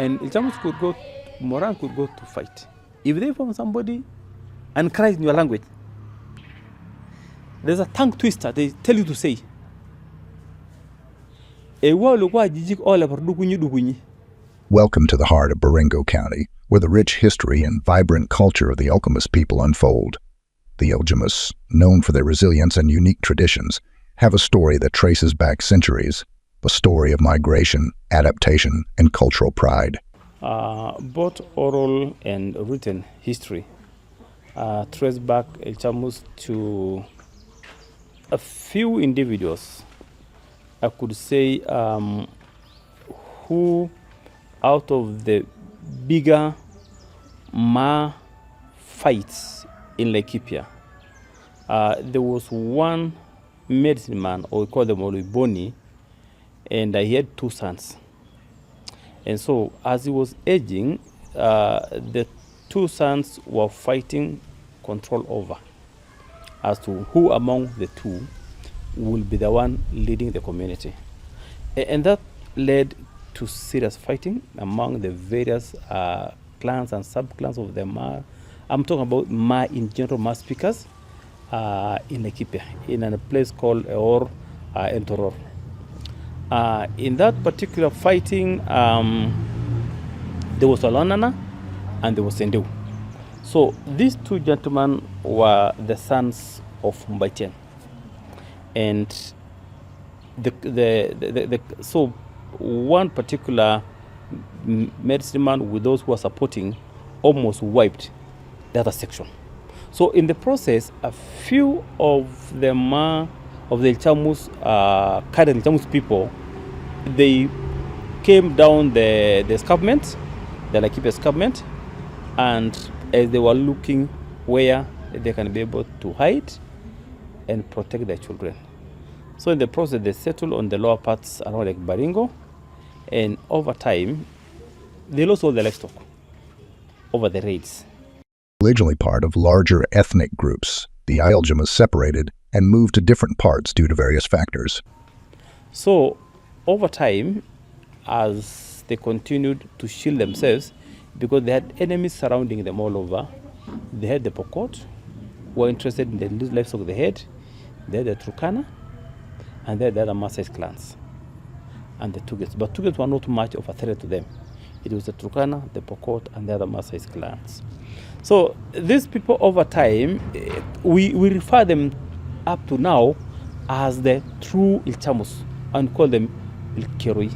And Moran could go to fight. If they found somebody and cries in your language, there's a tongue twister they tell you to say. Welcome to the heart of Baringo County, where the rich history and vibrant culture of the Ilchamus people unfold. The Ilchamus, known for their resilience and unique traditions, have a story that traces back centuries, a story of migration, adaptation, and cultural pride. Both oral and written history trace back Ilchamus to a few individuals, I could say, who out of the bigger Ma fights in Laikipia, there was one medicine man, or we call them Oliboni, and he had 2 sons. And so as he was aging, the 2 sons were fighting control over as to who among the 2 will be the one leading the community. And that led to serious fighting among the various clans and sub-clans of the Ma. I'm talking about Ma in general, Ma speakers in Laikipia, in a place called Eor Entoror. In that particular fighting, there was Olonana and there was Sendeu. So these 2 gentlemen were the sons of Mbaitian. And so one particular medicine man with those who were supporting almost wiped the other section. So in the process, a few of the Ilchamus, current Ilchamus people, they came down the escarpment, the Laikipia escarpment, and as they were looking where they can be able to hide and protect their children. So in the process, they settled on the lower parts around Lake Baringo, and over time, they lost all the livestock over the raids. Originally part of larger ethnic groups, the Ilchamus separated and moved to different parts due to various factors. So over time, as they continued to shield themselves, because they had enemies surrounding them all over, they had the Pokot, who were interested in the livestock they had, they had the Turkana, and they had the other Maasai clans, and the Tugets. But Tugets were not much of a threat to them. It was the Turkana, the Pokot, and the other Maasai clans. So these people over time, we refer them up to now as the true Ilchamus and call them Ilkeroi.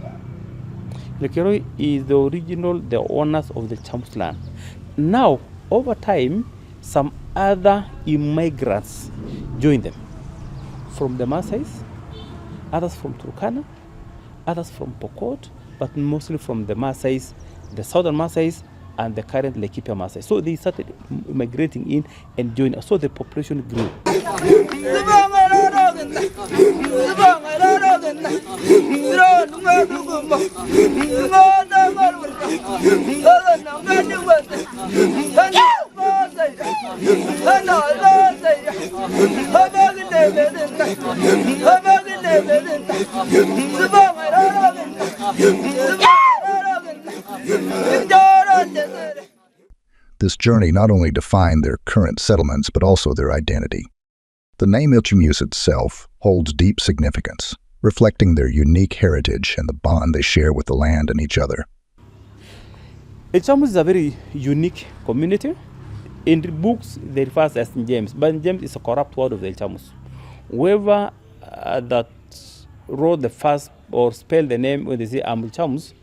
Ilkeroi is the original, the owners of the Ilchamus land. Now, over time, some other immigrants joined them. From the Maasai, others from Turkana, others from Pokot, but mostly from the Maasai, the southern Maasai, and the current Laikipia Maasai. So they started migrating in and joining. So the population grew. This journey not only defined their current settlements, but also their identity. The name Ilchamus itself holds deep significance, reflecting their unique heritage and the bond they share with the land and each other. Ilchamus is a very unique community. In the books, they refer to as James, but James is a corrupt word of the Ilchamus. Whoever that wrote the first or spelled the name when they say I'm Ilchamus,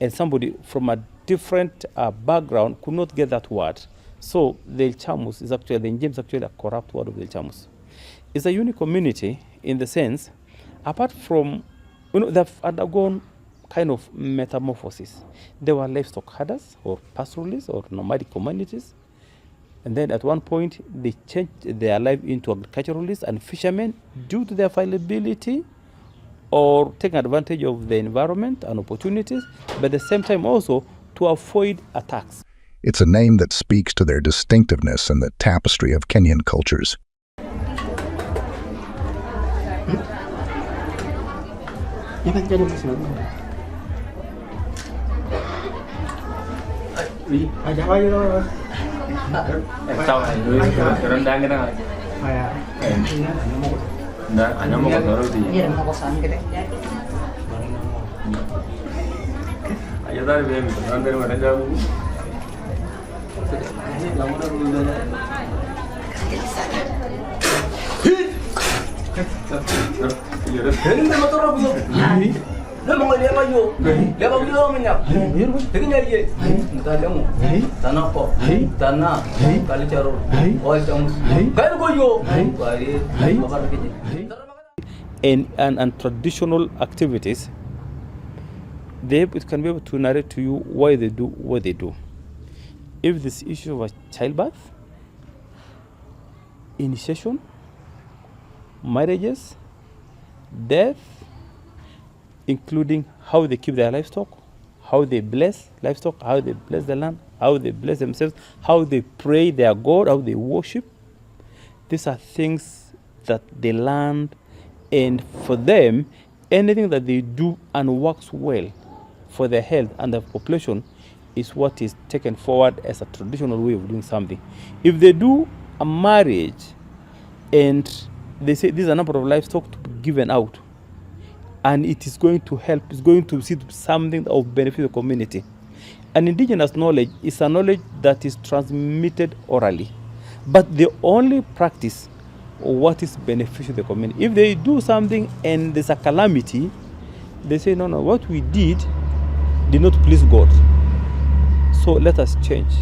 and somebody from a different background could not get that word. So the Ilchamus is actually, the James is actually a corrupt word of the Ilchamus. It's a unique community in the sense, apart from, they've undergone kind of metamorphosis. They were livestock herders or pastoralists or nomadic communities. And then at one point, they changed their life into agriculturalists and fishermen due to their availability or taking advantage of the environment and opportunities, but at the same time also to avoid attacks. It's a name that speaks to their distinctiveness and the tapestry of Kenyan cultures. Sau này tôi đang cái đó. Nggak, hanya mau kotor di. Iya, mau kosan gitu. Ayo tadi biar nanti mana jauh. Ini motor apa yuk? Dia mau lihat apa yuk? Dia mau lihat apa minyak? Dia nyari ye. Entah dia mau. Tanah kok. Tanah. Kali carur. Oh Ilchamus. Kayak gue yuk. Kali. Bakar kiji. And traditional activities, it can be able to narrate to you why they do what they do. If this issue was childbirth, initiation, marriages, death, including how they keep their livestock, how they bless livestock, how they bless the land, how they bless themselves, how they pray their God, how they worship. These are things that they learned, and for them, anything that they do and works well for their health and the population is what is taken forward as a traditional way of doing something. If they do a marriage and they say there's a number of livestock to be given out, and it is going to help, it's going to see something of benefit the community. An indigenous knowledge is a knowledge that is transmitted orally, but they only practice what is beneficial to the community. If they do something and there's a calamity, they say, no, what we did not please God. So let us change.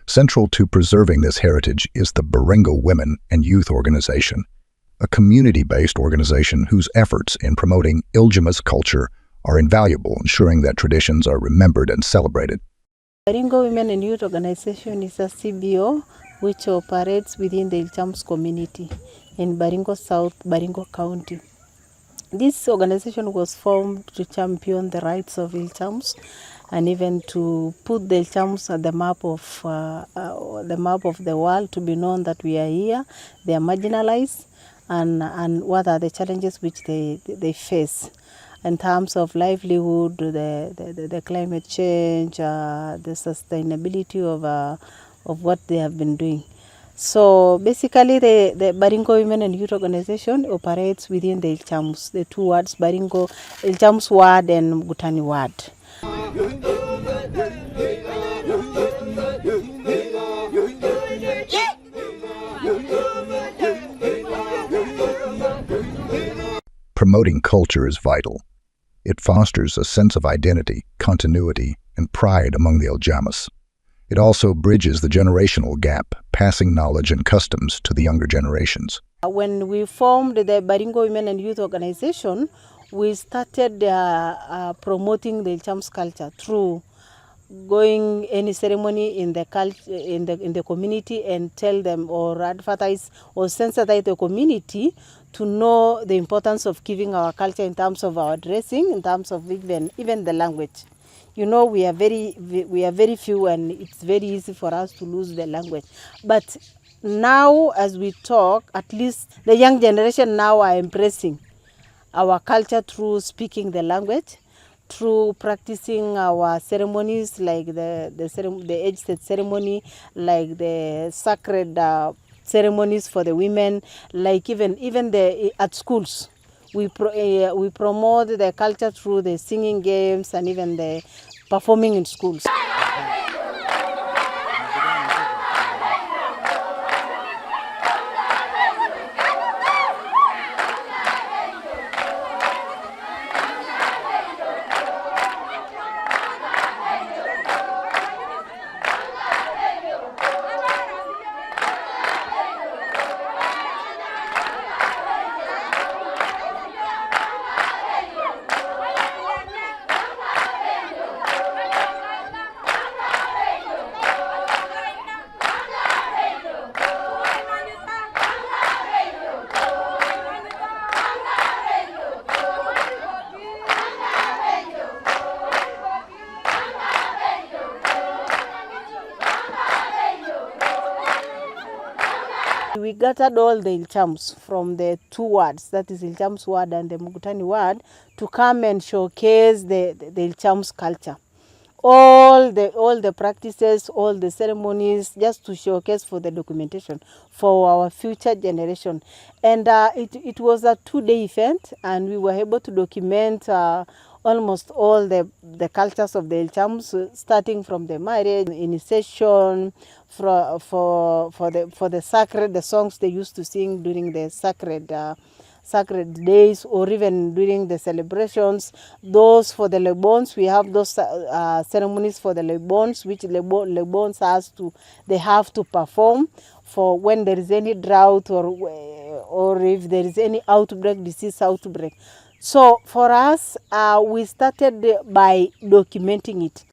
Central to preserving this heritage is the Baringo Women and Youth Organization, a community-based organization whose efforts in promoting Ilchamus culture are invaluable, ensuring that traditions are remembered and celebrated. Baringo Women and Youth Organization is a CBO which operates within the Ilchamus community in Baringo South, Baringo County. This organization was formed to champion the rights of Ilchamus and even to put the Ilchamus at the map of the world, to be known that we are here, they are marginalized, and what are the challenges which they face in terms of livelihood, the climate change, the sustainability of what they have been doing. So basically the Baringo Women and Youth Organization operates within the Ilchamus, the two words, Baringo, Ilchamus ward and Mugutani ward. Promoting culture is vital. It fosters a sense of identity, continuity, and pride among the Ilchamus. It also bridges the generational gap, passing knowledge and customs to the younger generations. When we formed the Baringo Women and Youth Organization, we started promoting the Ilchamus culture through going any ceremony in the community and tell them or advertise or sensitize the community to know the importance of keeping our culture in terms of our dressing, in terms of even the language. You know, we are very few, and it's very easy for us to lose the language. But now, as we talk, at least the young generation now are embracing our culture through speaking the language, through practicing our ceremonies like the age-set ceremony, like the sacred ceremonies for the women, like even at schools. We promote the culture through the singing games and even the performing in schools. We gathered all the Ilchamus from the two wards, that is Ilchamus ward and the Mugutani ward, to come and showcase the Ilchamus culture. all the practices, all the ceremonies, just to showcase for the documentation for our future generation. And it was a 2-day event, and we were able to document almost all the cultures of the Ilchamus, starting from the marriage, initiation, for the sacred, the songs they used to sing during the sacred days, or even during the celebrations. Those for the Lebons, we have those ceremonies for the Lebons, which Lebons they have to perform for when there is any drought, or if there is any disease outbreak. So for us, we started by documenting it.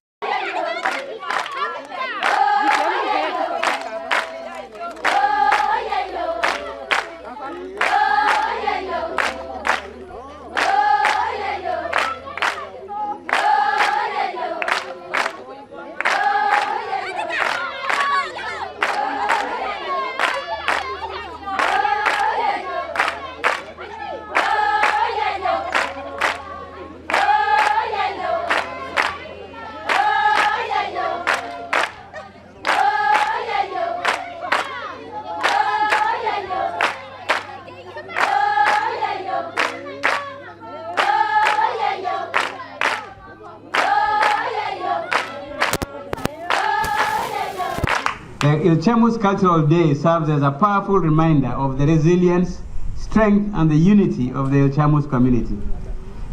The Ilchamus Cultural Day serves as a powerful reminder of the resilience, strength, and the unity of the Ilchamus community.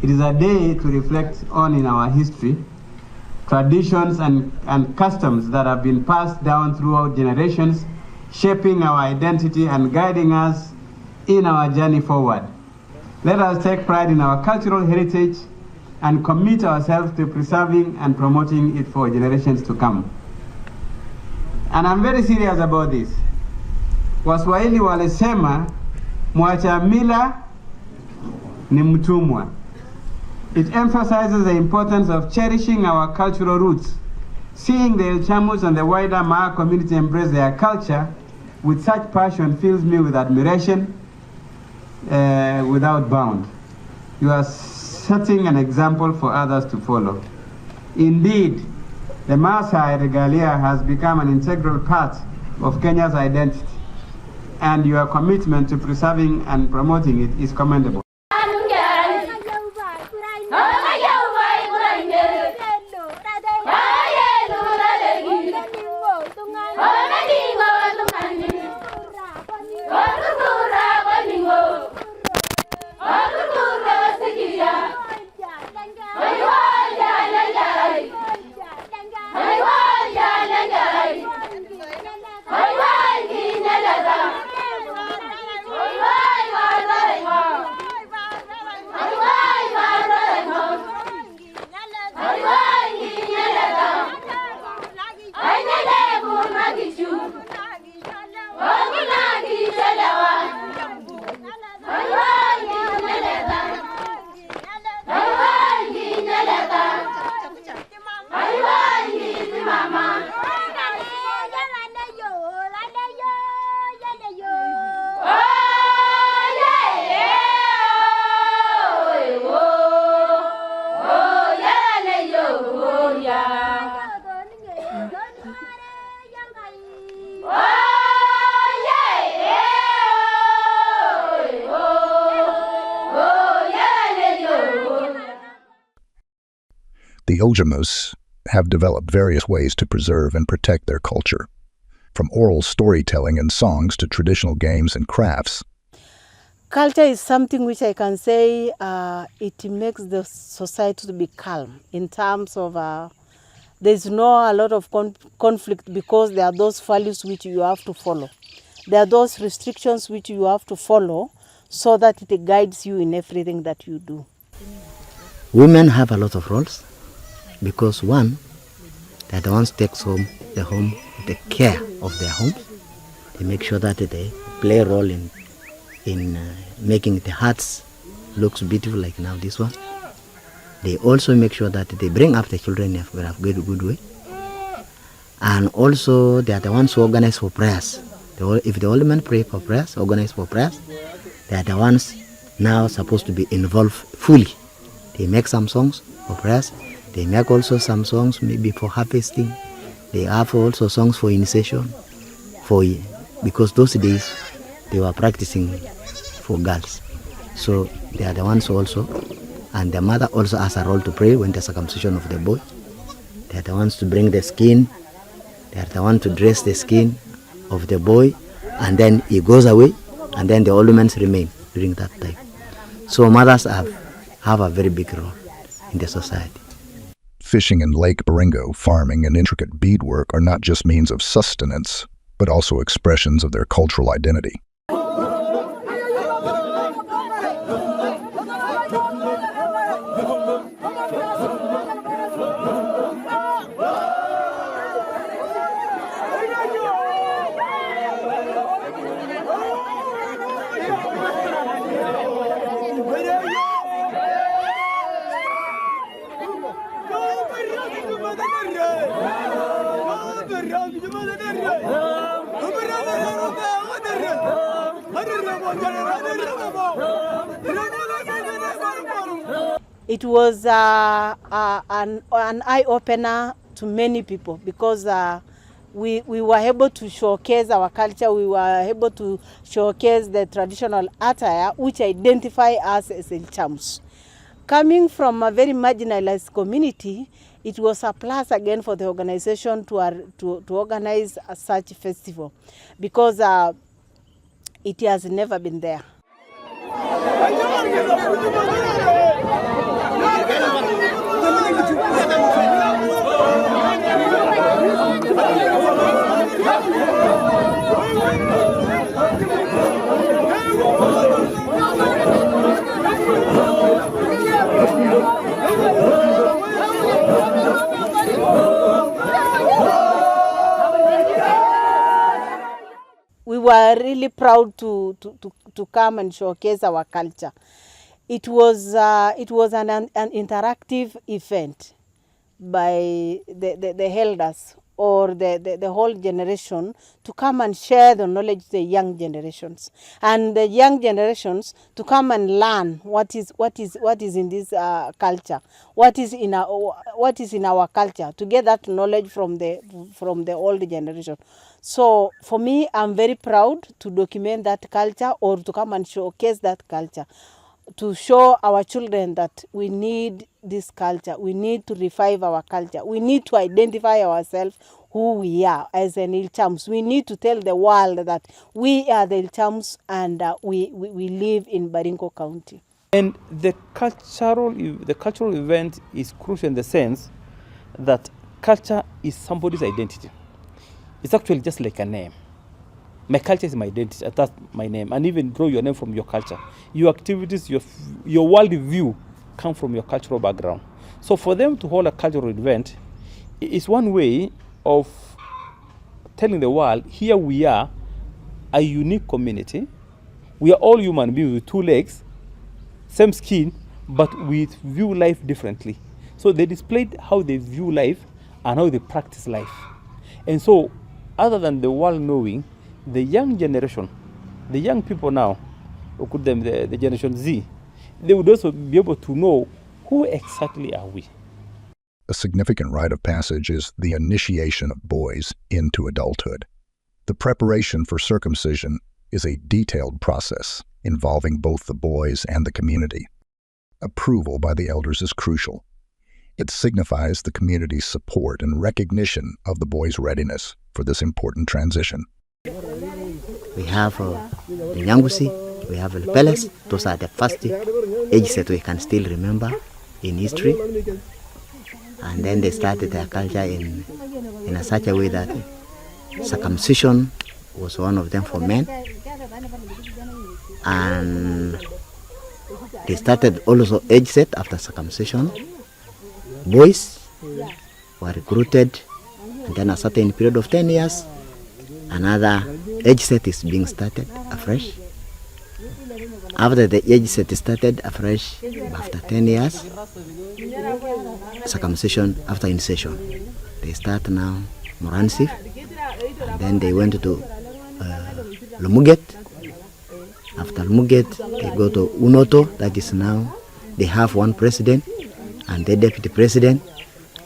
It is a day to reflect on in our history, traditions, and customs that have been passed down throughout generations, shaping our identity and guiding us in our journey forward. Let us take pride in our cultural heritage and commit ourselves to preserving and promoting it for generations to come. And I'm very serious about this. Waswahili walisema mwacha mila ni mtumwa. It emphasizes the importance of cherishing our cultural roots. Seeing the Ilchamus and the wider Maa community embrace their culture with such passion fills me with admiration without bound. You are setting an example for others to follow. Indeed, the Maasai regalia has become an integral part of Kenya's identity, and your commitment to preserving and promoting it is commendable. The Ilchamus have developed various ways to preserve and protect their culture, from oral storytelling and songs to traditional games and crafts. Culture is something which I can say it makes the society to be calm in terms of there's no a lot of conflict, because there are those values which you have to follow. There are those restrictions which you have to follow so that it guides you in everything that you do. Women have a lot of roles, because one, they're the ones takes home the care of their homes. They make sure that they play a role in making the hearts looks beautiful, like now this one. They also make sure that they bring up the children in a good way. And also they are the ones who organize for prayers. If the old men pray for prayers, organize for prayers, they are the ones now supposed to be involved fully. They make some songs for prayers. They make also some songs maybe for harvesting. They have also songs for initiation, because those days they were practicing for girls. So they are the ones also, and the mother also has a role to play when the circumcision of the boy. They are the ones to bring the skin. They are the ones to dress the skin of the boy, and then he goes away, and then the old men remain during that time. So mothers have a very big role in the society. Fishing in Lake Baringo, farming, and intricate beadwork are not just means of sustenance, but also expressions of their cultural identity. It was an eye-opener to many people, because we were able to showcase our culture. We were able to showcase the traditional attire which identify us as Ilchamus. Coming from a very marginalized community, it was a plus again for the organization to organize such festival, because it has never been there. We were really proud to come and showcase our culture. It was an interactive event by the elders or the whole generation to come and share the knowledge to the young generations, and the young generations to come and learn what is in this culture, what is in our culture, to get that knowledge from the old generation. So for me, I'm very proud to document that culture, or to come and showcase that culture, to show our children that we need this culture. We need to revive our culture. We need to identify ourselves who we are as an Ilchamus. We need to tell the world that we are the Ilchamus, and we live in Baringo County. And the cultural event is crucial in the sense that culture is somebody's identity. It's actually just like a name. My culture is my identity, that's my name. And even draw your name from your culture. Your activities, your world view come from your cultural background. So for them to hold a cultural event is one way of telling the world, here we are, a unique community. We are all human beings with two legs, same skin, but we view life differently. So they displayed how they view life and how they practice life. And so, other than the world knowing, the young generation, the young people now, or could them the Generation Z, they would also be able to know who exactly are we. A significant rite of passage is the initiation of boys into adulthood. The preparation for circumcision is a detailed process involving both the boys and the community. Approval by the elders is crucial. It signifies the community's support and recognition of the boys' readiness for this important transition. We have the Nyangusi, we have the Peles. Those are the first ages that we can still remember in history. And then they started their culture in such a way that circumcision was one of them for men. And they started also age set after circumcision. Boys were recruited, and then a certain period of 10 years, another age set is being started afresh. After the age set is started afresh, after 10 years, circumcision after initiation. They start now Moransif, and then they went to Lumuget. After Lumuget, they go to Unoto, that is now, they have one president and the deputy president,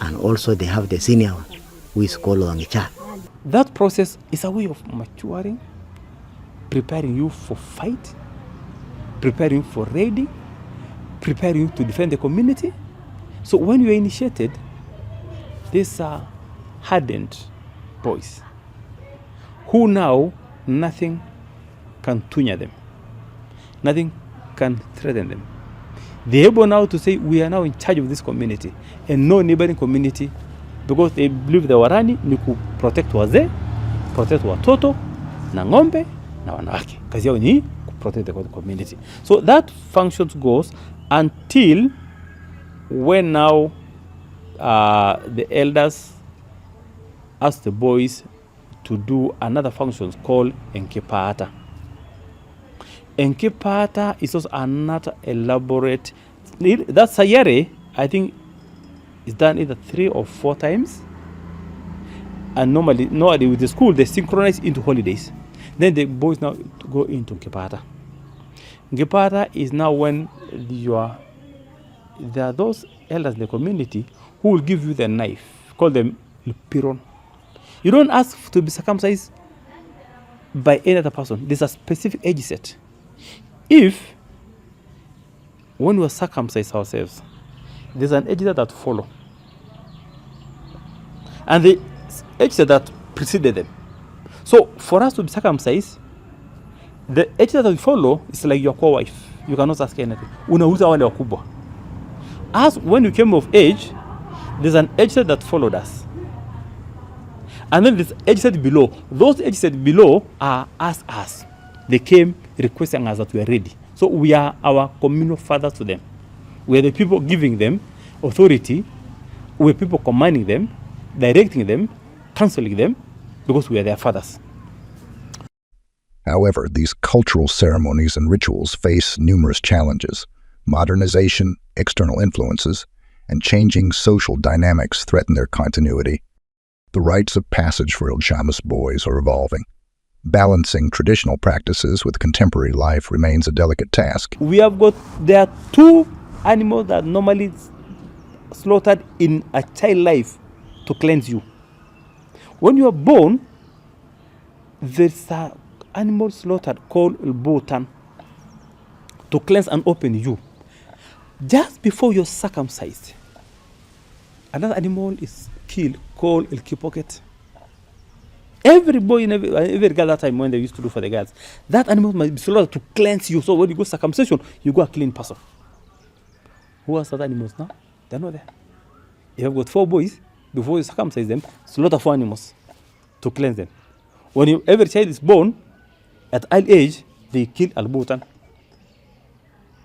and also they have the senior one, who is called Wangicha. That process is a way of maturing, preparing you for fight, preparing you for raiding, preparing you to defend the community. So when you are initiated, these are hardened boys who now nothing can tunya them, nothing can threaten them. They're able now to say, we are now in charge of this community and no neighboring community, because they believe the warani ni ku protect wazee, protect watoto na ng'ombe na wanawake. Kazi yao ni ku protect the community. So that function goes until when now the elders ask the boys to do another function called enkipata. Enkipata is also another elaborate. That sayare, I think, is done either 3 or 4 times. And normally with the school, they synchronize into holidays. Then the boys now go into Enkipata. Enkipata is now when there are those elders in the community who will give you the knife, call them piron. You don't ask to be circumcised by any other person. There's a specific age set. If, when we circumcise ourselves, there's an age that follow, and the age that preceded them. So for us to be circumcised, the age that we follow is like your co-wife. You cannot ask anything. Unauza wale wakubwa. As when you came of age, there's an age set that followed us. And then this age set below. Those age set below are us. They came requesting us that we are ready. So we are our communal fathers to them. We are the people giving them authority. We are people commanding them, directing them, counseling them, because we are their fathers. However, these cultural ceremonies and rituals face numerous challenges. Modernization, external influences, and changing social dynamics threaten their continuity. The rites of passage for Ilchamus boys are evolving. Balancing traditional practices with contemporary life remains a delicate task. There are 2 animals that normally slaughtered in a child life to cleanse you. When you are born, there's an animal slaughtered called Ilbotan to cleanse and open you. Just before you're circumcised, another animal is killed called Ilkipocket. Every boy in every girl that time when they used to do for the girls, that animal must be slaughtered to cleanse you. So when you go circumcision, you go a clean person. Who are other animals now? They're not there. You have got 4 boys, before you circumcise them, slaughter 4 animals to cleanse them. When every child is born, at early age, they kill Albutan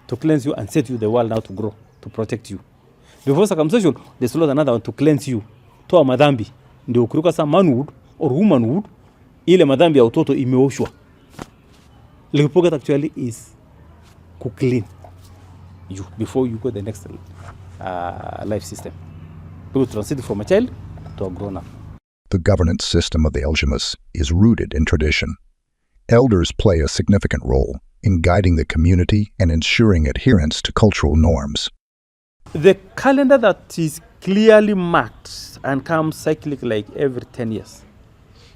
to cleanse you and set you the world now to grow, to protect you. Before circumcision, they slaughter another one to cleanse you. Toa madhambi. Ndio ukiruka sa manwood or womanwood, ile madhambi ya utoto imeoshwa. Lipocket actually is to clean you before you go the next life system. To transit from a child to a grown-up. The governance system of the Ilchamus is rooted in tradition. Elders play a significant role in guiding the community and ensuring adherence to cultural norms. The calendar that is clearly marked and comes cyclic like every 10 years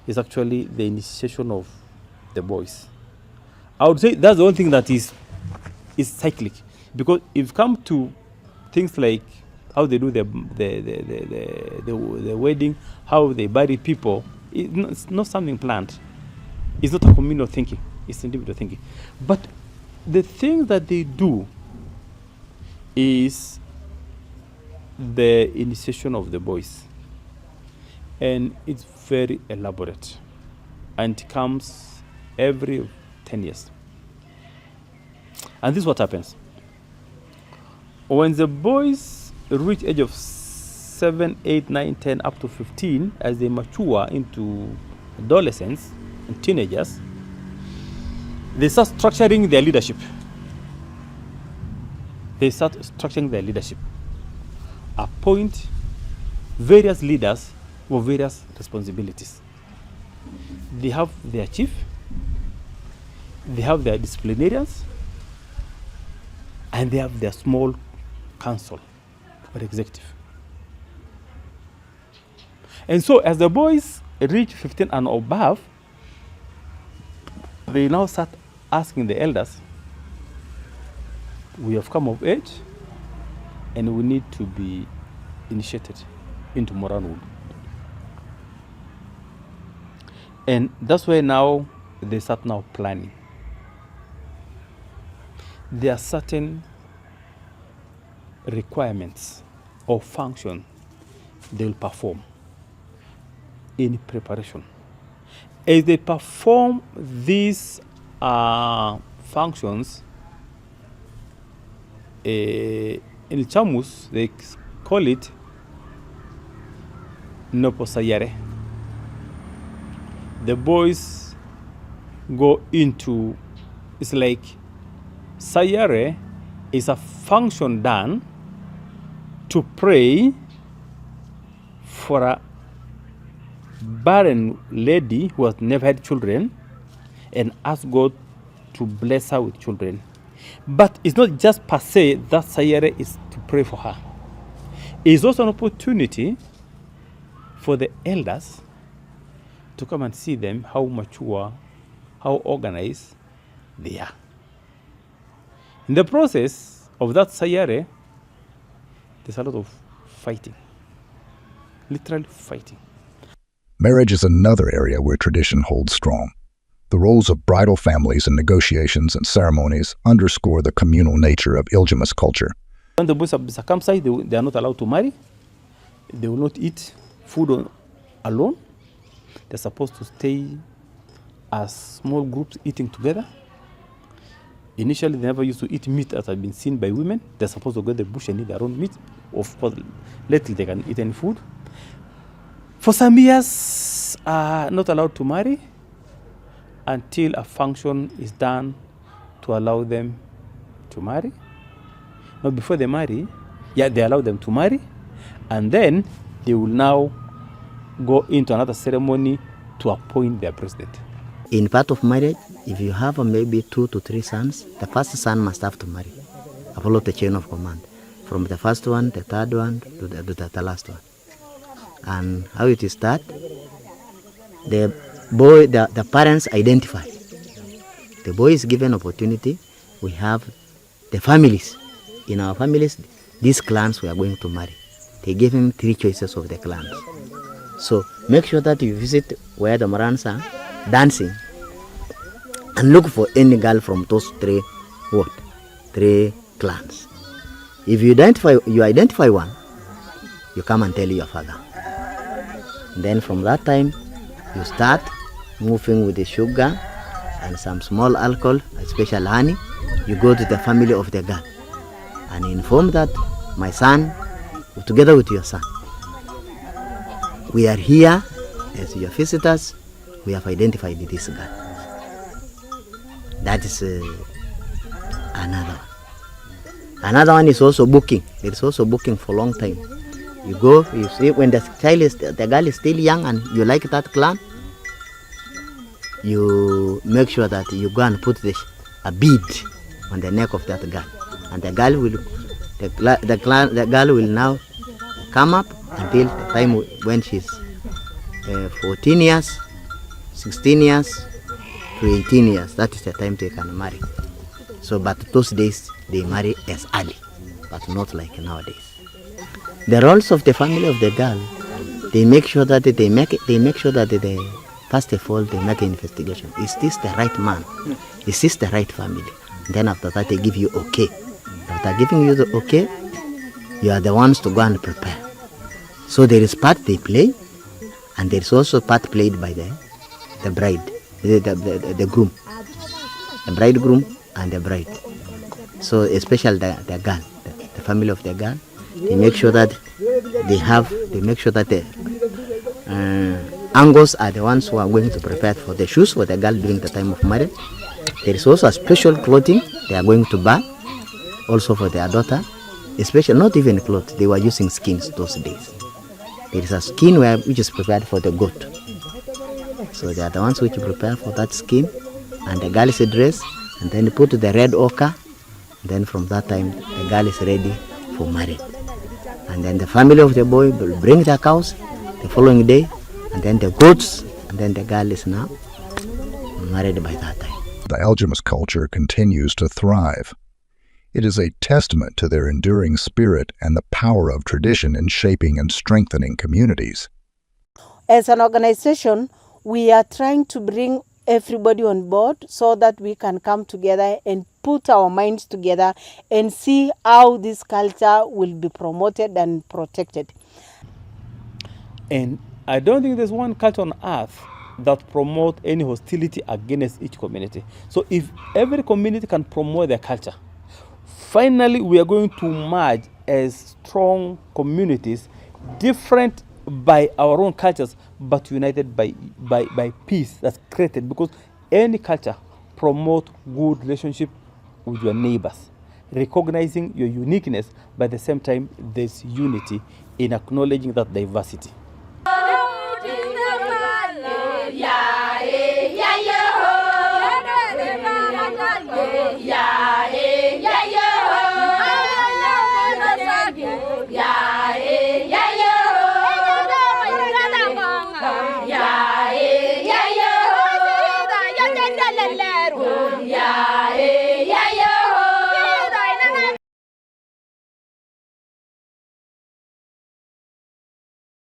is actually the initiation of the boys. I would say that's the only thing that is cyclic, because if you come to things like how they do the wedding, how they bury people, it's not something planned. It's not a communal thinking. It's individual thinking. But the thing that they do is the initiation of the boys. And it's very elaborate. And it comes every 10 years. And this is what happens. When the boys reach age of 7, 8, 9, 10, up to 15, as they mature into adolescents and teenagers, they start structuring their leadership. Appoint various leaders for various responsibilities. They have their chief, they have their disciplinarians, and they have their small council or executive. And so as the boys reach 15 and above, they now start asking the elders, we have come of age and we need to be initiated into Moranwood. And that's why now they start now planning. There are certain requirements or function they will perform in preparation. As they perform these functions, in Ilchamus, they call it Noposayare. The boys go into, it's like Sayare is a function done to pray for a barren lady who has never had children and ask God to bless her with children. But it's not just per se that Sayare is to pray for her. It's also an opportunity for the elders to come and see them, how mature, how organized they are. In the process of that Sayare, there's a lot of fighting, literally fighting. Marriage is another area where tradition holds strong. The roles of bridal families in negotiations and ceremonies underscore the communal nature of Ilchamus culture. When the boys are circumcised, they are not allowed to marry. They will not eat food alone. They're supposed to stay as small groups eating together. Initially, they never used to eat meat as had been seen by women. They're supposed to go to the bush and eat their own meat. Of course, lately they can eat any food. For some years, not allowed to marry until a function is done to allow them to marry. Now, before they marry, they allow them to marry, and then they will now go into another ceremony to appoint their president. In part of marriage, if you have maybe 2 to 3 sons, the first son must have to marry. Follow the chain of command. From the first one, the third one, to the last one. And how it is that? The boy, the parents identify. The boy is given opportunity. We have the families. In our families, these clans we are going to marry. They give him 3 choices of the clans. So make sure that you visit where the Morans are dancing and look for any girl from those 3 clans. If you identify one, you come and tell your father. And then from that time, you start moving with the sugar and some small alcohol, especially honey. You go to the family of the girl and inform that my son, together with your son, we are here as your visitors. We have identified this girl. That is another one. Another one is also booking. It is also booking for a long time. You go, you see, when the girl is still young and you like that clan, you make sure that you go and put a bead on the neck of that girl, and the girl will now come up until the time when she's 14 years, 16 years to 18 years. That is the time they can marry. So, but those days they marry as early, but not like nowadays. The roles of the family of the girl, they make sure that first of all they make an investigation. Is this the right man? Is this the right family? And then after that they give you okay. After giving you the okay, you are the ones to go and prepare. So there is part they play, and there is also part played by the bride, the groom, the bridegroom and the bride. So especially the girl, the family of the girl, they make sure that the angles are the ones who are going to prepare for the shoes for the girl during the time of marriage. There is also a special clothing they are going to buy, also for their daughter, especially not even clothes. They were using skins those days. There is a skin which is prepared for the goat. So they are the ones which prepare for that skin, and the girl is dressed, and then put the red ochre. Then from that time, the girl is ready for marriage. And then the family of the boy will bring the cows. the following day, and then the goats, and then the girl is now married by that time. The Ilchamus culture continues to thrive. It is a testament to their enduring spirit and the power of tradition in shaping and strengthening communities. As an organization, we are trying to bring everybody on board so that we can come together and put our minds together and see how this culture will be promoted and protected. And I don't think there's one culture on earth that promotes any hostility against each community. So if every community can promote their culture, finally we are going to merge as strong communities, different by our own cultures, but united by peace that's created, because any culture promotes good relationship with your neighbors, recognizing your uniqueness, but at the same time there's unity in acknowledging that diversity. Yeah.